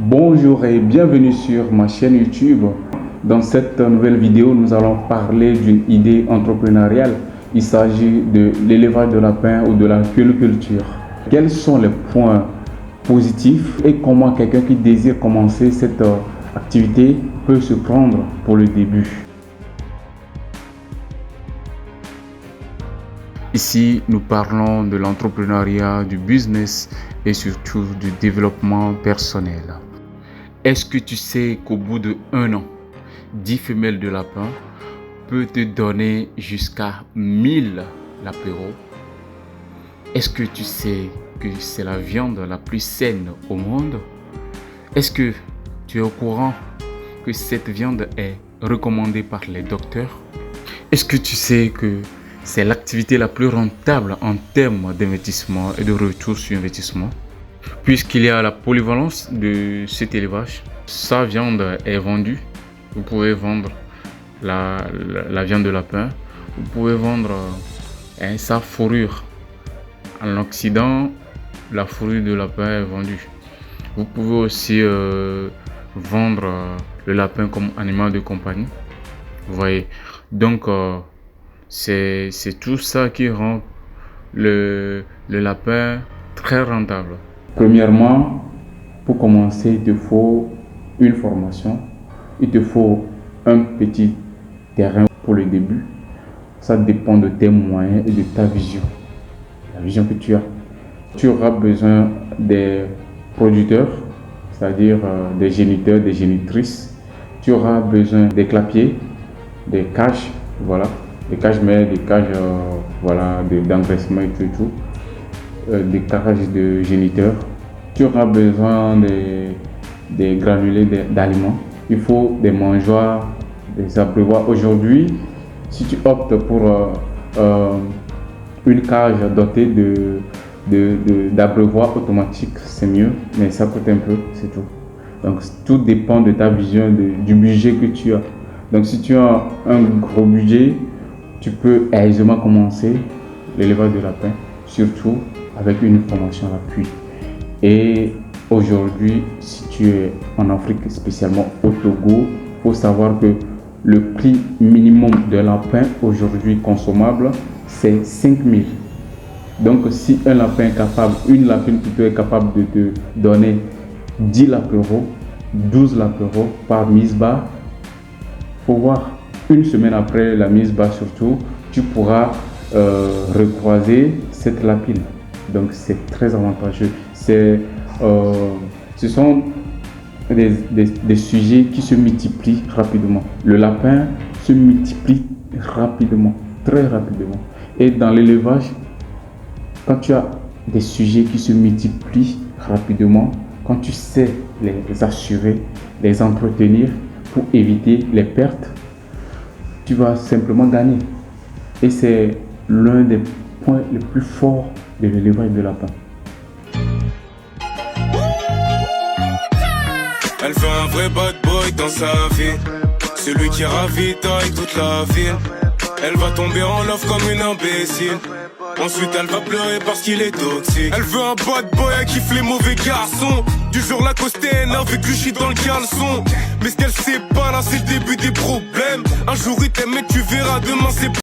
Bonjour et bienvenue sur ma chaîne YouTube. Dans cette nouvelle vidéo, nous allons parler d'une idée entrepreneuriale. Il s'agit de l'élevage de lapins ou de la culture. Quels sont les points positifs et comment quelqu'un qui désire commencer cette activité peut se prendre pour le début? Ici, nous parlons de l'entrepreneuriat, du business et surtout du développement personnel. Est-ce que tu sais qu'au bout de 1 an, 10 femelles de lapin peuvent te donner jusqu'à 1000 lapéraux? Est-ce que tu sais que c'est la viande la plus saine au monde? Est-ce que tu es au courant que cette viande est recommandée par les docteurs? Est-ce que tu sais que c'est l'activité la plus rentable en termes d'investissement et de retour sur investissement? Puisqu'il y a la polyvalence de cet élevage, sa viande est vendue. Vous pouvez vendre la viande de lapin. Vous pouvez vendre sa fourrure. En Occident, la fourrure de lapin est vendue. Vous pouvez aussi vendre le lapin comme animal de compagnie. Vous voyez. Donc, c'est tout ça qui rend le lapin très rentable. Premièrement, pour commencer, il te faut une formation. Il te faut un petit terrain pour le début. Ça dépend de tes moyens et de ta vision. La vision que tu as. Tu auras besoin des producteurs, c'est-à-dire des géniteurs, des génitrices. Tu auras besoin des clapiers, des cages, voilà. Des cages mères, des cages d'engraissement et tout. Des cages de géniteurs. Tu auras besoin des granulés d'aliments. Il faut des mangeoires, des abreuvoirs. Aujourd'hui, si tu optes pour une cage dotée d'abreuvoirs automatiques, c'est mieux, mais ça coûte un peu, c'est tout. Donc tout dépend de ta vision, du budget que tu as. Donc si tu as un gros budget, tu peux aisément commencer l'élevage de lapins, surtout avec une formation à l'appui. Et aujourd'hui, si tu es en Afrique, spécialement au Togo, il faut savoir que le prix minimum de lapin aujourd'hui consommable, c'est 5 000. Donc si un lapin est capable, une lapine plutôt est capable de te donner 10 lapéraux, 12 lapéraux par mise bas, il faut voir. Une semaine après la mise bas surtout, tu pourras recroiser cette lapine. Donc c'est très avantageux. Ce sont des sujets qui se multiplient rapidement. Le lapin se multiplie rapidement, très rapidement. Et dans l'élevage, quand tu as des sujets qui se multiplient rapidement, quand tu sais les assurer, les entretenir pour éviter les pertes, tu vas simplement gagner. Et c'est l'un des points les plus forts de l'élevage de lapin. Elle veut un vrai bad boy dans sa vie, celui qui ravitaille toute la ville. Elle va tomber en love comme une imbécile. Ensuite elle va pleurer parce qu'il est toxique. Elle veut un bad boy à kiffe les mauvais garçons. Du jour la costée énervée que je suis dans le caleçon. Mais ce qu'elle sait pas là, c'est le début des problèmes. Un jour il t'aime et tu verras, demain c'est